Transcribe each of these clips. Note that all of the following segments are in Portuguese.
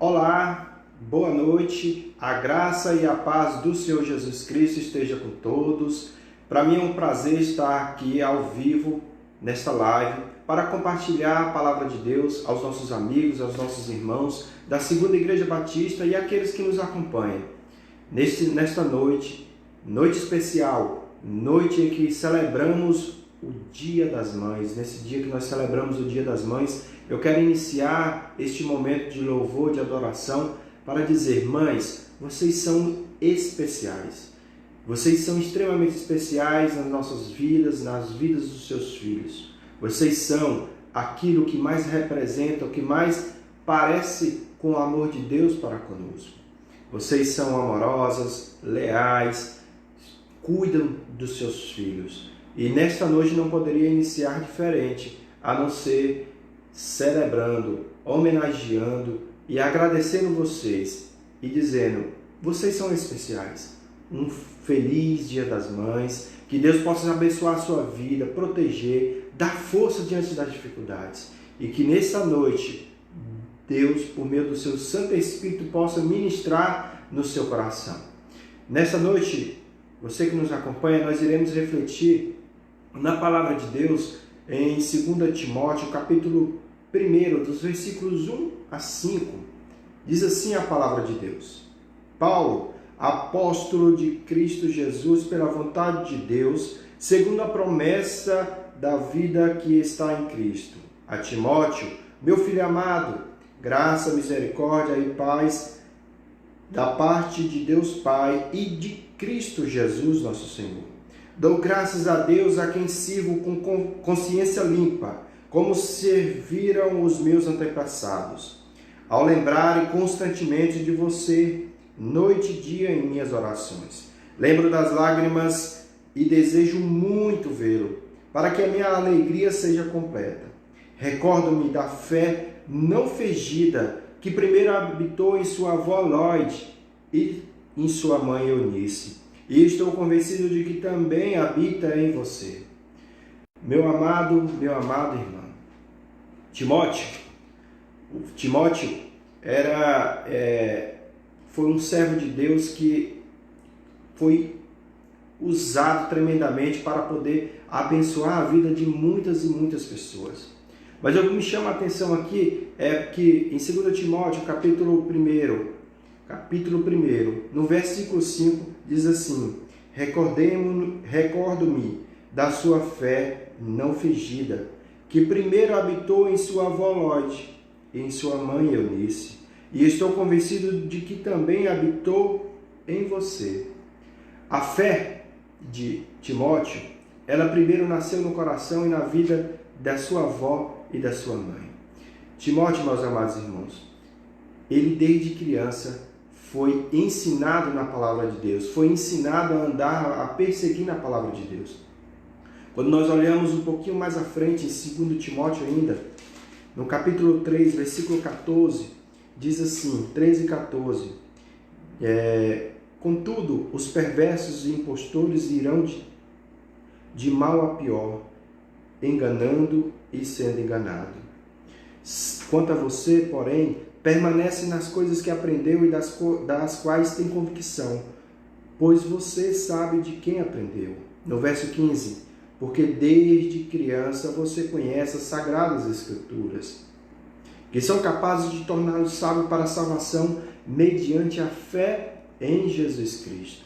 Olá, boa noite, a graça e a paz do Senhor Jesus Cristo esteja com todos. Para mim é um prazer estar aqui ao vivo nesta live para compartilhar a palavra de Deus aos nossos amigos, aos nossos irmãos da Segunda Igreja Batista e aqueles que nos acompanham. Nesta noite especial, noite em que celebramos o Dia das Mães, nesse dia que nós celebramos o Dia das Mães, eu quero iniciar este momento de louvor, de adoração, para dizer: mães, vocês são especiais. Vocês são extremamente especiais nas nossas vidas, nas vidas dos seus filhos. Vocês são aquilo que mais representa, o que mais parece com o amor de Deus para conosco. Vocês são amorosas, leais, cuidam dos seus filhos. E nesta noite não poderia iniciar diferente, a não ser celebrando, homenageando e agradecendo vocês e dizendo: vocês são especiais. Um feliz Dia das Mães, que Deus possa abençoar a sua vida, proteger, dar força diante das dificuldades e que nessa noite Deus, por meio do seu Santo Espírito, possa ministrar no seu coração. Nessa noite, você que nos acompanha, nós iremos refletir na palavra de Deus em 2 Timóteo, capítulo 1, dos versículos 1 a 5. Diz assim a palavra de Deus: Paulo, apóstolo de Cristo Jesus, pela vontade de Deus, segundo a promessa da vida que está em Cristo. A Timóteo, meu filho amado, graça, misericórdia e paz da parte de Deus Pai e de Cristo Jesus, nosso Senhor. Dou graças a Deus, a quem sirvo com consciência limpa, como serviram os meus antepassados, ao lembrarem constantemente de você, noite e dia em minhas orações. Lembro das lágrimas e desejo muito vê-lo, para que a minha alegria seja completa. Recordo-me da fé não fingida, que primeiro habitou em sua avó Lloyd e em sua mãe Eunice, e estou convencido de que também habita em você. Meu amado irmão, Timóteo foi um servo de Deus que foi usado tremendamente para poder abençoar a vida de muitas e muitas pessoas. Mas o que me chama a atenção aqui é que em 2 Timóteo, capítulo 1, no versículo 5, diz assim: recordo-me da sua fé não fingida, que primeiro habitou em sua avó Lloyd e em sua mãe Eunice, e estou convencido de que também habitou em você. A fé de Timóteo, ela primeiro nasceu no coração e na vida da sua avó e da sua mãe. Timóteo, meus amados irmãos, ele desde criança foi ensinado na palavra de Deus, foi ensinado a andar, a perseguir na palavra de Deus. Quando nós olhamos um pouquinho mais à frente, em 2 Timóteo ainda, no capítulo 3, versículo 14, diz assim, 13 e 14, contudo, os perversos e impostores irão de mal a pior, enganando e sendo enganado. Quanto a você, porém, permanece nas coisas que aprendeu e das quais tem convicção, pois você sabe de quem aprendeu. No verso 15, porque desde criança você conhece as Sagradas Escrituras, que são capazes de torná-lo sábio para a salvação mediante a fé em Jesus Cristo.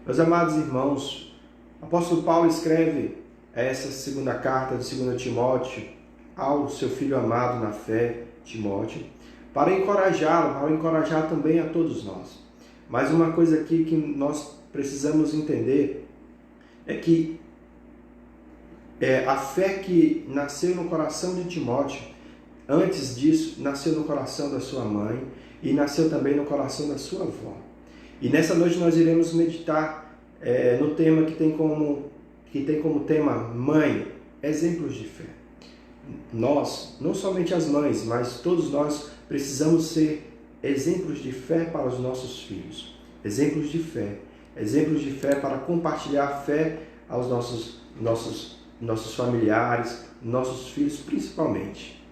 Meus amados irmãos, o apóstolo Paulo escreve essa segunda carta de 2 Timóteo ao seu filho amado na fé, Timóteo, para encorajá-lo, para encorajar também a todos nós. Mas uma coisa aqui que nós precisamos entender é que a fé que nasceu no coração de Timóteo, antes disso, nasceu no coração da sua mãe e nasceu também no coração da sua avó. E nessa noite nós iremos meditar no tema que tem como tema mãe, exemplos de fé. Nós, não somente as mães, mas todos nós precisamos ser exemplos de fé para os nossos filhos. Exemplos de fé para compartilhar a fé aos nossos familiares, nossos filhos principalmente.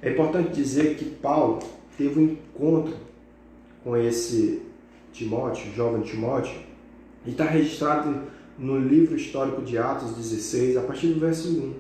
É importante dizer que Paulo teve um encontro com esse Timóteo, jovem Timóteo, e está registrado no livro histórico de Atos 16, a partir do verso 1.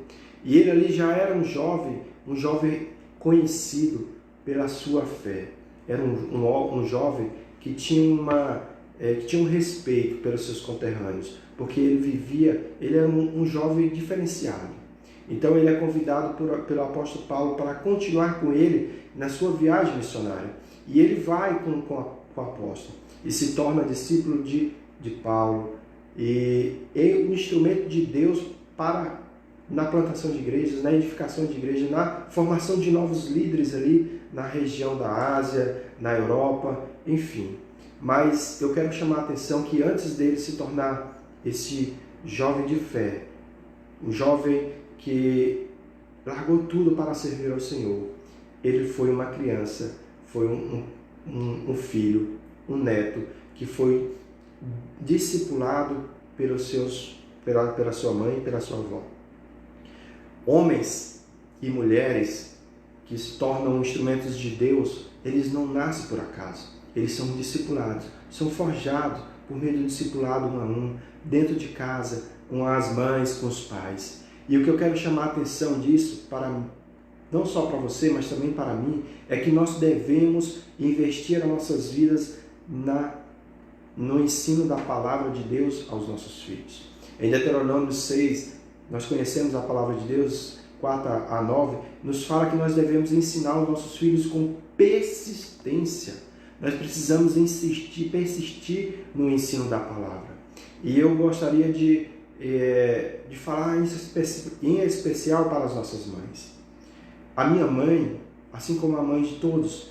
E ele ali já era um jovem conhecido pela sua fé. Era um jovem que tinha um respeito pelos seus conterrâneos, porque ele era um jovem diferenciado. Então ele é convidado pelo apóstolo Paulo para continuar com ele na sua viagem missionária. E ele vai com o apóstolo e se torna discípulo de Paulo e é um instrumento de Deus na plantação de igrejas, na edificação de igrejas, na formação de novos líderes ali na região da Ásia, na Europa, enfim. Mas eu quero chamar a atenção que antes dele se tornar esse jovem de fé, um jovem que largou tudo para servir ao Senhor, ele foi uma criança, foi um filho, um neto, que foi discipulado pela sua mãe e pela sua avó. Homens e mulheres que se tornam instrumentos de Deus, eles não nascem por acaso. Eles são discipulados, são forjados por meio do discipulado um a um, dentro de casa, com as mães, com os pais. E o que eu quero chamar a atenção disso, não só para você, mas também para mim, é que nós devemos investir as nossas vidas no ensino da palavra de Deus aos nossos filhos. Em Deuteronômio 6, nós conhecemos a palavra de Deus, 4 a 9, nos fala que nós devemos ensinar os nossos filhos com persistência. Nós precisamos persistir no ensino da palavra. E eu gostaria de falar em especial para as nossas mães. A minha mãe, assim como a mãe de todos,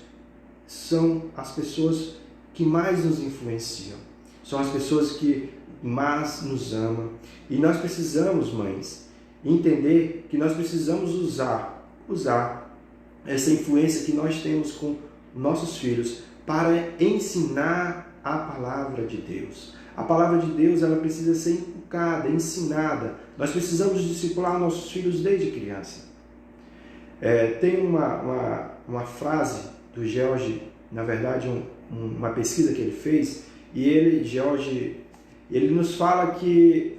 são as pessoas que mais nos influenciam. São as pessoas que mais nos amam. E nós precisamos, mães, entender que nós precisamos usar essa influência que nós temos com nossos filhos para ensinar a palavra de Deus. A palavra de Deus, ela precisa ser inculcada, ensinada. Nós precisamos discipular nossos filhos desde criança. Tem uma frase do George, na verdade, uma pesquisa que ele fez, e ele nos fala que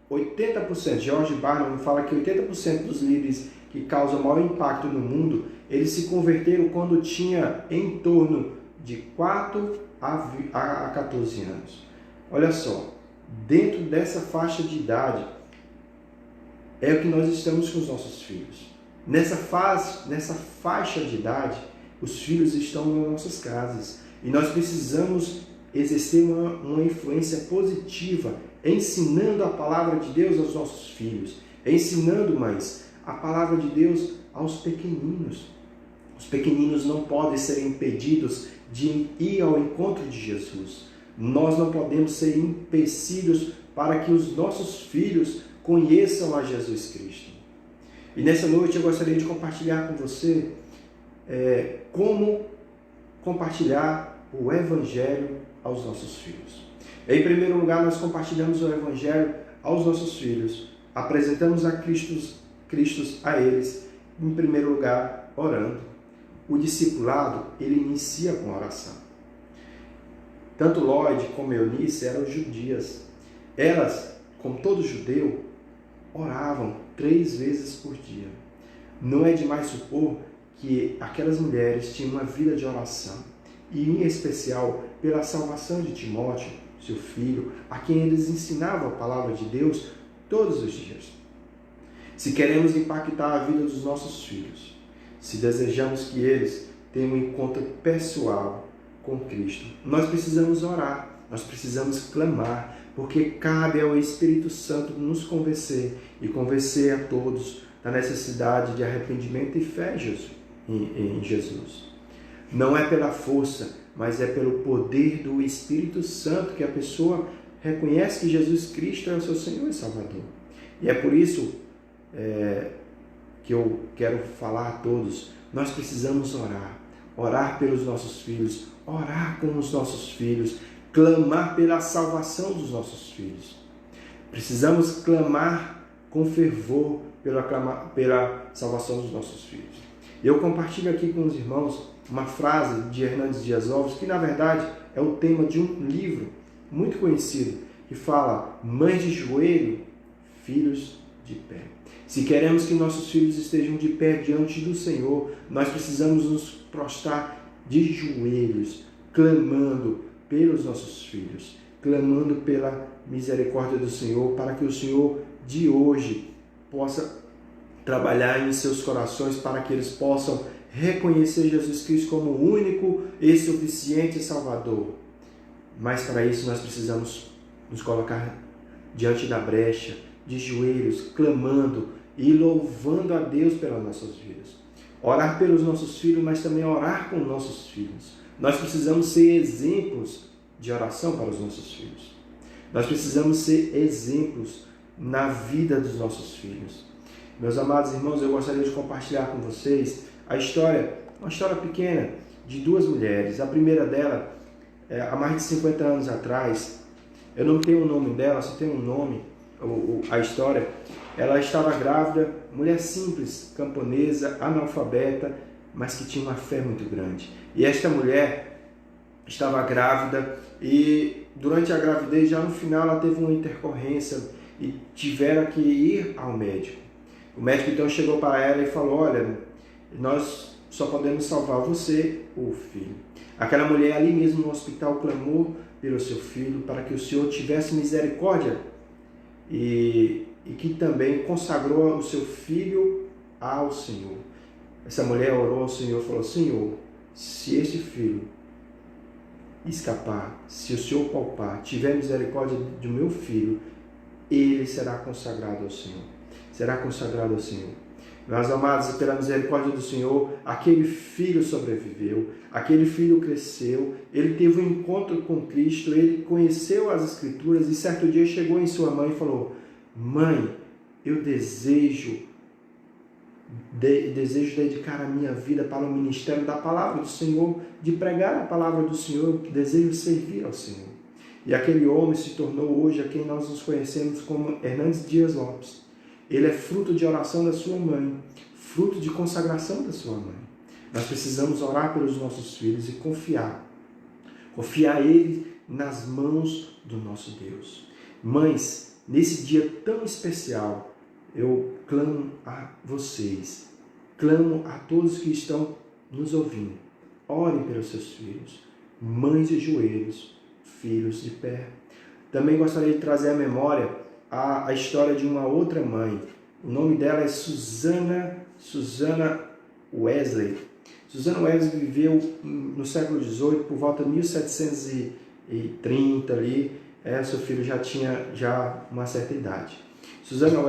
80%, George Barna fala que 80% dos líderes que causam maior impacto no mundo, eles se converteram quando tinha em torno de 4 a 14 anos. Olha só, dentro dessa faixa de idade, é o que nós estamos com os nossos filhos. Nessa faixa de idade, os filhos estão nas nossas casas e nós precisamos exercer uma influência positiva, ensinando a palavra de Deus aos nossos filhos, ensinando, mães, a palavra de Deus aos pequeninos. Os pequeninos não podem ser impedidos de ir ao encontro de Jesus. Nós não podemos ser empecilhos para que os nossos filhos conheçam a Jesus Cristo. E nessa noite eu gostaria de compartilhar com você como compartilhar o Evangelho aos nossos filhos. Em primeiro lugar, nós compartilhamos o Evangelho aos nossos filhos, apresentamos a Cristo a eles, em primeiro lugar, orando. O discipulado, ele inicia com oração. Tanto Lloyd como Eunice eram judias. Elas, como todo judeu, oravam 3 vezes por dia. Não é demais supor que aquelas mulheres tinham uma vida de oração, e em especial pela salvação de Timóteo, seu filho, a quem eles ensinavam a palavra de Deus todos os dias. Se queremos impactar a vida dos nossos filhos, se desejamos que eles tenham um encontro pessoal com Cristo, nós precisamos orar, nós precisamos clamar, porque cabe ao Espírito Santo nos convencer e convencer a todos da necessidade de arrependimento e fé em Jesus. Não é pela força, mas é pelo poder do Espírito Santo que a pessoa reconhece que Jesus Cristo é o seu Senhor e Salvador. E é por isso que eu quero falar a todos, nós precisamos orar pelos nossos filhos, orar com os nossos filhos, clamar pela salvação dos nossos filhos. Precisamos clamar com fervor pela salvação dos nossos filhos. Eu compartilho aqui com os irmãos uma frase de Hernandes Dias Lopes, que na verdade é o tema de um livro muito conhecido, que fala: mães de joelho, filhos de pé. Se queremos que nossos filhos estejam de pé diante do Senhor, nós precisamos nos prostrar de joelhos, clamando pelos nossos filhos, clamando pela misericórdia do Senhor, para que o Senhor de hoje possa trabalhar em seus corações, para que eles possam reconhecer Jesus Cristo como o único e suficiente Salvador. Mas para isso nós precisamos nos colocar diante da brecha, de joelhos, clamando e louvando a Deus pelas nossas vidas. Orar pelos nossos filhos, mas também orar com nossos filhos. Nós precisamos ser exemplos de oração para os nossos filhos. Nós precisamos ser exemplos na vida dos nossos filhos. Meus amados irmãos, eu gostaria de compartilhar com vocês uma história pequena de duas mulheres. A primeira dela, há mais de 50 anos atrás, eu não tenho o nome dela, só tenho um nome, a história. Ela estava grávida, mulher simples, camponesa, analfabeta, mas que tinha uma fé muito grande. E esta mulher estava grávida e durante a gravidez, já no final, ela teve uma intercorrência e tiveram que ir ao médico. O médico então chegou para ela e falou: olha, nós só podemos salvar você, o filho. Aquela mulher ali mesmo no hospital clamou pelo seu filho para que o Senhor tivesse misericórdia e que também consagrou o seu filho ao Senhor. Essa mulher orou ao Senhor e falou: Senhor, se este filho escapar, se o Senhor poupar, tiver misericórdia do meu filho, ele será consagrado ao Senhor. Será consagrado ao Senhor. Meus amados, pela misericórdia do Senhor, aquele filho sobreviveu, aquele filho cresceu, ele teve um encontro com Cristo, ele conheceu as Escrituras e certo dia chegou em sua mãe e falou: mãe, eu desejo dedicar a minha vida para o ministério da palavra do Senhor, de pregar a palavra do Senhor, desejo servir ao Senhor. E aquele homem se tornou hoje a quem nós nos conhecemos como Hernandes Dias Lopes. Ele é fruto de oração da sua mãe, fruto de consagração da sua mãe. Nós precisamos orar pelos nossos filhos e confiar eles nas mãos do nosso Deus. Mães, nesse dia tão especial, eu clamo a vocês, clamo a todos que estão nos ouvindo. Orem pelos seus filhos, mães de joelhos, filhos de pé. Também gostaria de trazer à memória a história de uma outra mãe. O nome dela é Susana Wesley. Susana Wesley viveu no século XVIII, por volta de 1730 ali. Seu filho já tinha uma certa idade. Susana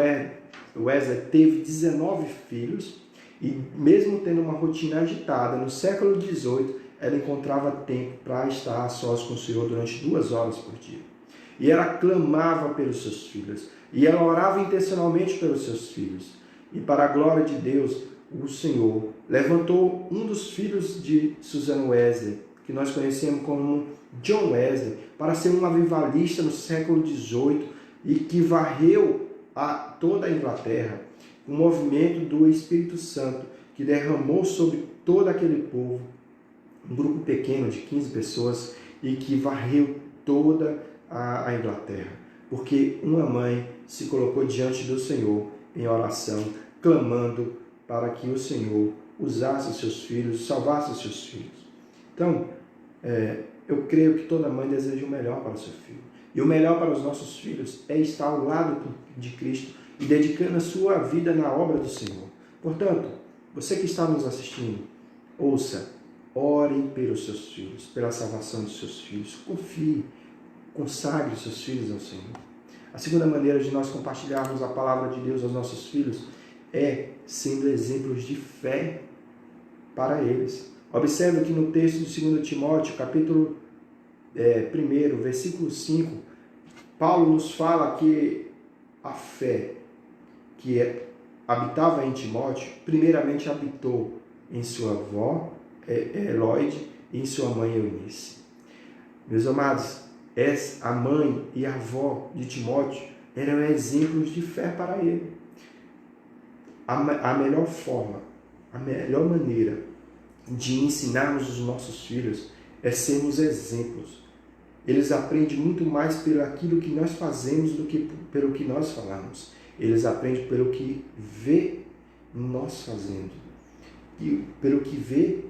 Wesley teve 19 filhos e mesmo tendo uma rotina agitada, no século XVIII, ela encontrava tempo para estar a sós com o Senhor durante 2 horas por dia. E ela clamava pelos seus filhos. E ela orava intencionalmente pelos seus filhos. E para a glória de Deus, o Senhor levantou um dos filhos de Susana Wesley, que nós conhecemos como John Wesley, para ser um avivalista no século XVIII e que varreu toda a Inglaterra. Um movimento do Espírito Santo que derramou sobre todo aquele povo, um grupo pequeno de 15 pessoas, e que varreu toda a Inglaterra, porque uma mãe se colocou diante do Senhor em oração, clamando para que o Senhor usasse os seus filhos, salvasse os seus filhos. Então, eu creio que toda mãe deseja o melhor para o seu filho. E o melhor para os nossos filhos é estar ao lado de Cristo e dedicando a sua vida na obra do Senhor. Portanto, você que está nos assistindo, ouça, orem pelos seus filhos, pela salvação dos seus filhos, confie, consagre os seus filhos ao Senhor. A segunda maneira de nós compartilharmos a palavra de Deus aos nossos filhos é sendo exemplos de fé para eles. Observe que no texto de 2 Timóteo, capítulo 1, versículo 5, Paulo nos fala que a fé que habitava em Timóteo, primeiramente habitou em sua avó, Eloide, e em sua mãe Eunice. Meus amados, a mãe e a avó de Timóteo eram exemplos de fé para ele. A melhor forma a melhor maneira de ensinarmos os nossos filhos é sermos exemplos. Eles aprendem muito mais pelo aquilo que nós fazemos do que pelo que nós falamos. Eles aprendem pelo que vê nós fazendo. E pelo que vê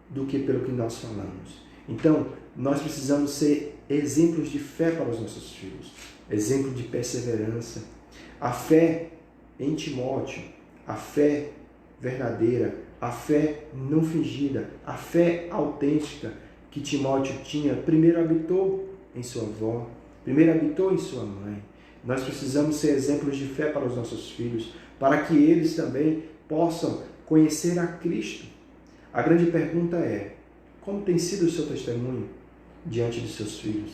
do que pelo que nós falamos. Então, nós precisamos ser exemplos de fé para os nossos filhos. Exemplo de perseverança. A fé em Timóteo, a fé verdadeira, a fé não fingida, a fé autêntica que Timóteo tinha, primeiro habitou em sua avó, primeiro habitou em sua mãe. Nós precisamos ser exemplos de fé para os nossos filhos, para que eles também possam conhecer a Cristo. A grande pergunta é, como tem sido o seu testemunho diante de seus filhos?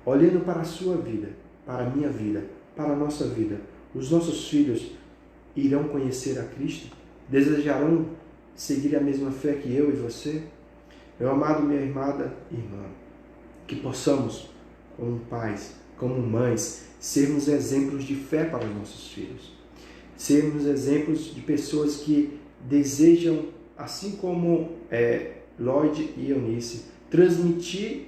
Olhando para a sua vida, para a minha vida, para a nossa vida, os nossos filhos irão conhecer a Cristo? Desejarão seguir a mesma fé que eu e você? Meu amado, minha amada irmã, que possamos, como pais, como mães, sermos exemplos de fé para os nossos filhos. Sermos exemplos de pessoas que desejam, assim como Lloyd e Eunice, transmitir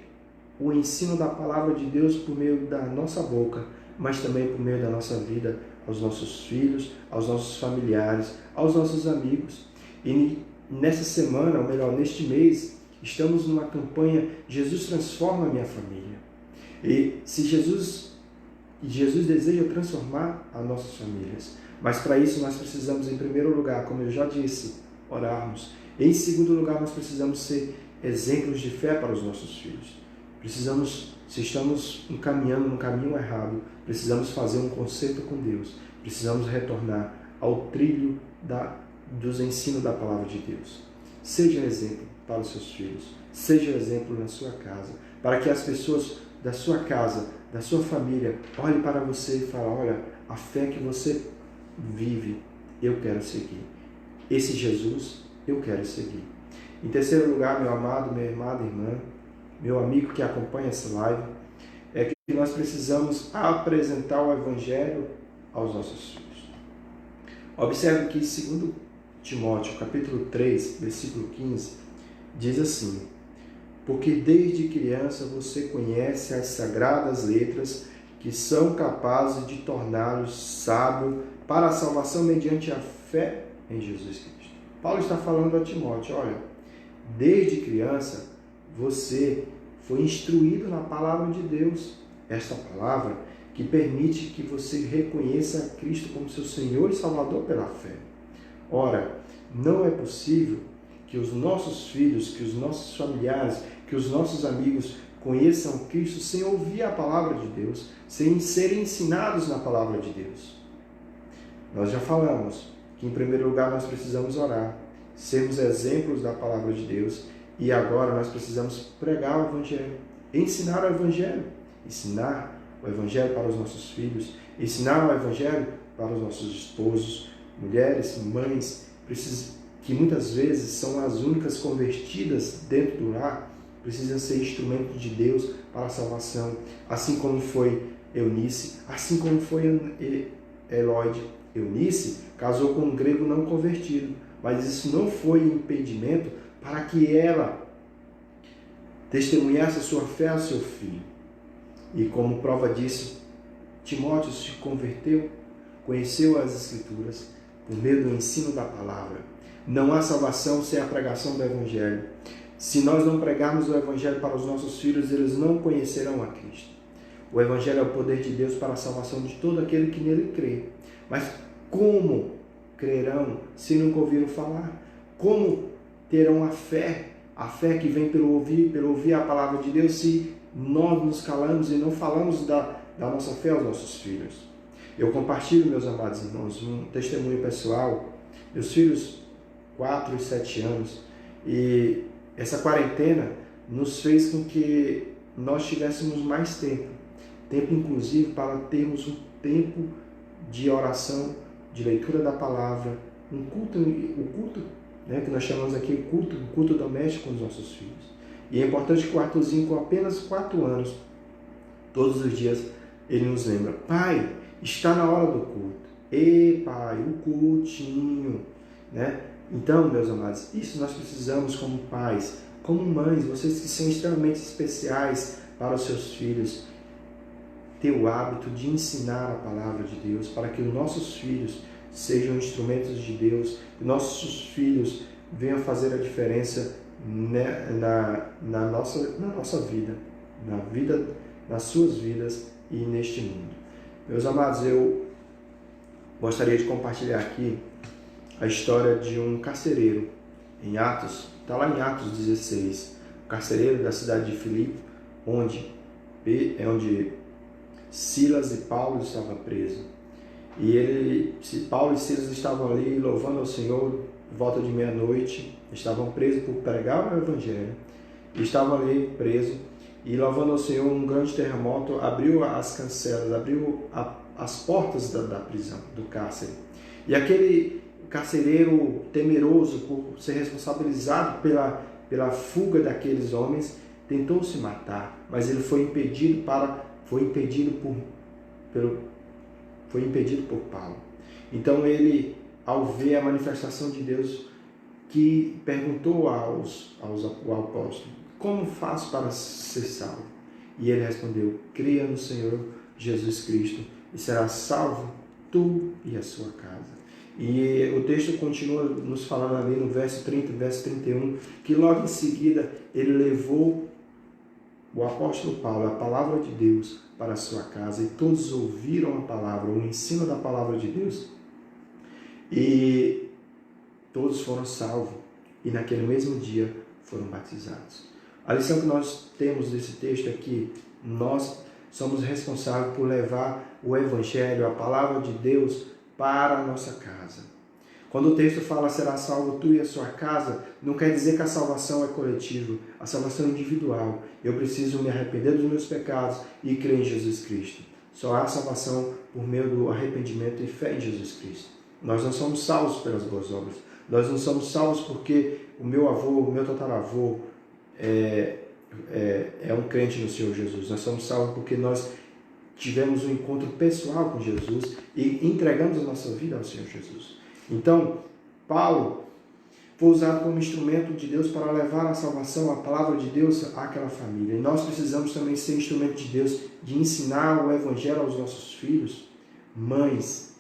o ensino da palavra de Deus por meio da nossa boca, mas também por meio da nossa vida, aos nossos filhos, aos nossos familiares, aos nossos amigos. E nessa semana, ou melhor, neste mês, estamos numa campanha Jesus transforma a minha família. E se Jesus deseja transformar as nossas famílias, mas para isso nós precisamos, em primeiro lugar, como eu já disse, orarmos. Em segundo lugar, nós precisamos ser exemplos de fé para os nossos filhos. Se estamos encaminhando no caminho errado, precisamos fazer um concerto com Deus. Precisamos retornar ao trilho dos ensinos da palavra de Deus. Seja exemplo para os seus filhos. Seja exemplo na sua casa. Para que as pessoas da sua casa, da sua família, olhem para você e falem, olha, a fé que você vive, eu quero seguir. Esse Jesus, eu quero seguir. Em terceiro lugar, meu amado, minha amada irmã, meu amigo que acompanha essa live, é que nós precisamos apresentar o Evangelho aos nossos filhos. Observe que, segundo Timóteo, capítulo 3, versículo 15, diz assim, porque desde criança você conhece as sagradas letras que são capazes de torná-lo sábio para a salvação mediante a fé em Jesus Cristo. Paulo está falando a Timóteo, olha, desde criança você foi instruído na palavra de Deus. Esta palavra que permite que você reconheça a Cristo como seu Senhor e Salvador pela fé. Ora, não é possível que os nossos filhos, que os nossos familiares, que os nossos amigos conheçam Cristo sem ouvir a palavra de Deus, sem serem ensinados na palavra de Deus. Nós já falamos que, em primeiro lugar, nós precisamos orar, sermos exemplos da palavra de Deus, e agora nós precisamos pregar o Evangelho, ensinar o Evangelho, ensinar o Evangelho para os nossos filhos, ensinar o Evangelho para os nossos esposos, mulheres, mães, que muitas vezes são as únicas convertidas dentro do lar, precisam ser instrumentos de Deus para a salvação, assim como foi Eunice, assim como foi Lloyd. Eunice casou com um grego não convertido, mas isso não foi impedimento para que ela testemunhasse a sua fé ao seu filho. E como prova disso, Timóteo se converteu, conheceu as Escrituras por meio do ensino da palavra. Não há salvação sem a pregação do Evangelho. Se nós não pregarmos o Evangelho para os nossos filhos, eles não conhecerão a Cristo. O Evangelho é o poder de Deus para a salvação de todo aquele que nele crê. Mas como crerão se nunca ouviram falar? Como terão a fé que vem pelo ouvir a palavra de Deus, se nós nos calamos e não falamos da nossa fé aos nossos filhos? Eu compartilho, meus amados irmãos, um testemunho pessoal. Meus filhos, 4 e 7 anos, e essa quarentena nos fez com que nós tivéssemos mais tempo inclusive para termos um tempo de oração, de leitura da palavra, o culto, né, que nós chamamos aqui o culto doméstico com os nossos filhos. E é importante que o Arthurzinho, com apenas 4 anos, todos os dias ele nos lembra, pai, está na hora do culto. Ei, pai, o cultinho, né? Então, meus amados, isso nós precisamos como pais, como mães, vocês que são extremamente especiais para os seus filhos, ter o hábito de ensinar a palavra de Deus para que os nossos filhos sejam instrumentos de Deus, que nossos filhos venham fazer a diferença na nossa vida, nas suas vidas e neste mundo. Meus amados, eu gostaria de compartilhar aqui a história de um carcereiro em Atos, está lá em Atos 16, o carcereiro da cidade de Filipe, onde Silas e Paulo estavam presos. E Paulo e Silas estavam ali louvando ao Senhor por volta de meia-noite, estavam presos por pregar o Evangelho, e estavam ali presos, e louvando ao Senhor, um grande terremoto abriu as cancelas, abriu as portas da prisão, do cárcere. E aquele carcereiro, temeroso por ser responsabilizado pela fuga daqueles homens, tentou se matar, mas ele foi impedido por Paulo. Então ele, ao ver a manifestação de Deus, que perguntou ao apóstolo: como faço para ser salvo? E ele respondeu: creia no Senhor Jesus Cristo e serás salvo tu e a sua casa. E o texto continua nos falando ali no verso 30, verso 31, que logo em seguida ele levou o apóstolo Paulo, a palavra de Deus, para a sua casa, e todos ouviram a palavra, o ensino da palavra de Deus, e todos foram salvos, e naquele mesmo dia foram batizados. A lição que nós temos desse texto é que nós somos responsáveis por levar o Evangelho, a palavra de Deus, para a nossa casa. Quando o texto fala será salvo tu e a sua casa, não quer dizer que a salvação é coletiva, a salvação é individual. Eu preciso me arrepender dos meus pecados e crer em Jesus Cristo. Só há salvação por meio do arrependimento e fé em Jesus Cristo. Nós não somos salvos pelas boas obras. Nós não somos salvos porque o meu avô, o meu tataravô é um crente no Senhor Jesus. Nós somos salvos porque nós tivemos um encontro pessoal com Jesus e entregamos a nossa vida ao Senhor Jesus. Então, Paulo foi usado como instrumento de Deus para levar a salvação, a palavra de Deus àquela família. E nós precisamos também ser instrumento de Deus, de ensinar o Evangelho aos nossos filhos. Mães,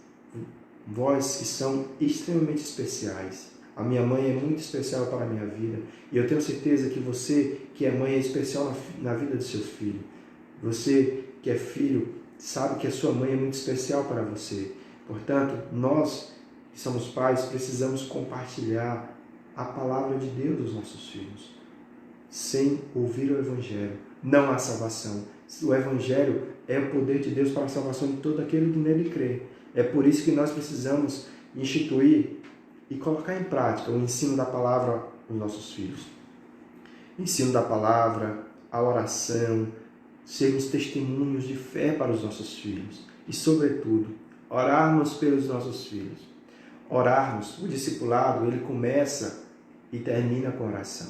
vós que são extremamente especiais. A minha mãe é muito especial para a minha vida. E eu tenho certeza que você, que é mãe, é especial na vida do seu filho. Você que é filho, sabe que a sua mãe é muito especial para você. Portanto, nós que somos pais, precisamos compartilhar a palavra de Deus aos nossos filhos. Sem ouvir o Evangelho, não há salvação. O Evangelho é o poder de Deus para a salvação de todo aquele que nele crê. É por isso que nós precisamos instituir e colocar em prática o ensino da palavra aos nossos filhos. Ensino da palavra, a oração, sermos testemunhos de fé para os nossos filhos. E, sobretudo, orarmos pelos nossos filhos. Orarmos, o discipulado, ele começa e termina com oração.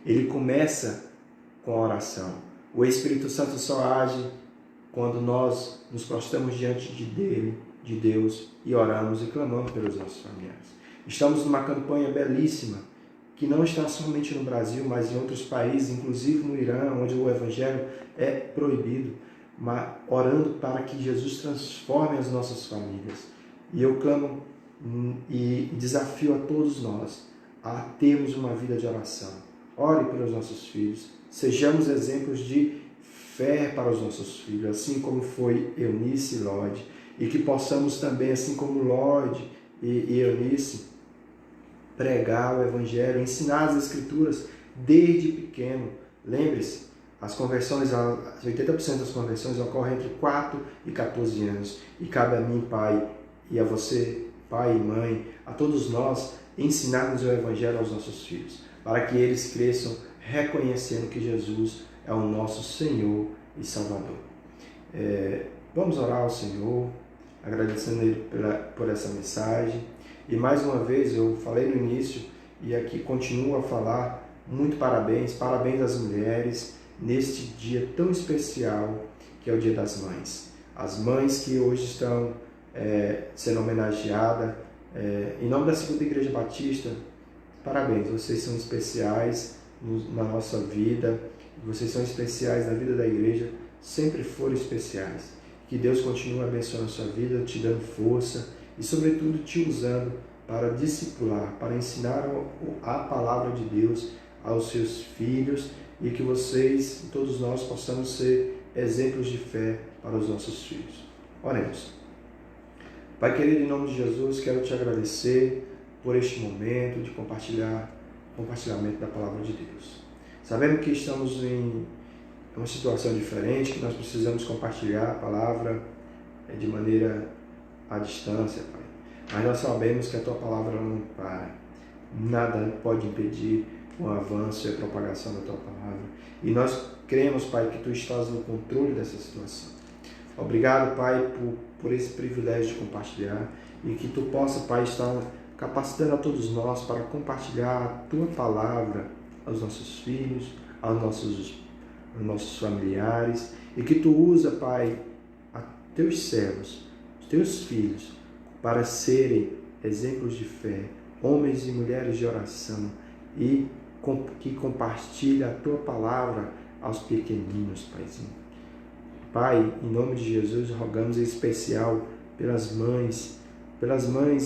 Ele começa com a oração. O Espírito Santo só age quando nós nos prostramos diante de Deus, e oramos e clamamos pelos nossos familiares. Estamos numa campanha belíssima, que não está somente no Brasil, mas em outros países, inclusive no Irã, onde o Evangelho é proibido, mas orando para que Jesus transforme as nossas famílias. E eu clamo e desafio a todos nós a termos uma vida de oração. Ore pelos nossos filhos, sejamos exemplos de fé para os nossos filhos, assim como foi Eunice e Lorde, e que possamos também, assim como Lorde e Eunice, pregar o Evangelho, ensinar as Escrituras desde pequeno. Lembre-se, as conversões, 80% das conversões ocorrem entre 4 e 14 anos, e cabe a mim, pai, e a você, pai e mãe, a todos nós, ensinarmos o Evangelho aos nossos filhos, para que eles cresçam reconhecendo que Jesus é o nosso Senhor e Salvador. Vamos orar ao Senhor, agradecendo Ele por essa mensagem. E mais uma vez, eu falei no início e aqui continuo a falar, muito parabéns às mulheres neste dia tão especial que é o Dia das Mães. As mães que hoje estão sendo homenageadas Em nome da Segunda Igreja Batista, parabéns, vocês são especiais na nossa vida, vocês são especiais na vida da igreja, sempre foram especiais. Que Deus continue abençoando a sua vida, te dando força e, sobretudo, te usando para discipular, para ensinar a palavra de Deus aos seus filhos e que vocês, todos nós, possamos ser exemplos de fé para os nossos filhos. Oremos. Pai querido, em nome de Jesus, quero te agradecer por este momento de compartilhamento da palavra de Deus. Sabemos que estamos em uma situação diferente, que nós precisamos compartilhar a palavra de maneira à distância, Pai. Mas nós sabemos que a Tua palavra não para. Nada pode impedir o avanço e a propagação da Tua palavra. E nós cremos, Pai, que Tu estás no controle dessa situação. Obrigado, Pai, por esse privilégio de compartilhar e que Tu possa, Pai, estar capacitando a todos nós para compartilhar a Tua palavra aos nossos filhos, aos nossos familiares e que Tu usa, Pai, a Teus servos, os Teus filhos, para serem exemplos de fé, homens e mulheres de oração e que compartilhem a Tua palavra aos pequeninos, Paizinho. Pai, em nome de Jesus, rogamos em especial pelas mães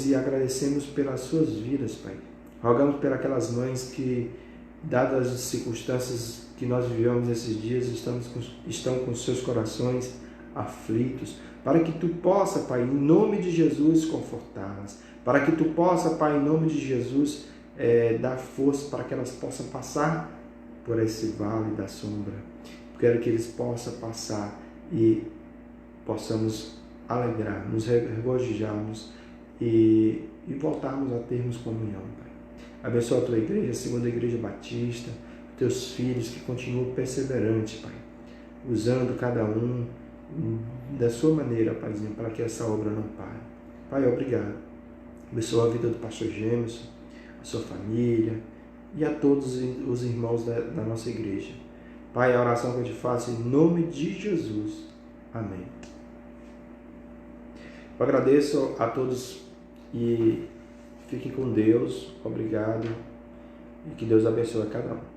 e agradecemos pelas suas vidas, Pai. Rogamos por aquelas mães que, dadas as circunstâncias que nós vivemos esses dias, estão com seus corações aflitos, para que Tu possa, Pai, em nome de Jesus, confortá-las, para que Tu possa, Pai, em nome de Jesus, dar força para que elas possam passar por esse vale da sombra. Quero que eles possam passar e possamos alegrar, nos regozijarmos e voltarmos a termos comunhão, Pai. Abençoa a Tua igreja, a Segunda Igreja Batista, Teus filhos que continuam perseverantes, Pai, usando cada um da sua maneira, Paizinho, para que essa obra não pare. Pai, obrigado. Abençoa a vida do pastor Gêmeos, a sua família e a todos os irmãos da nossa igreja. Pai, a oração que eu te faço em nome de Jesus. Amém. Eu agradeço a todos e fiquem com Deus. Obrigado e que Deus abençoe a cada um.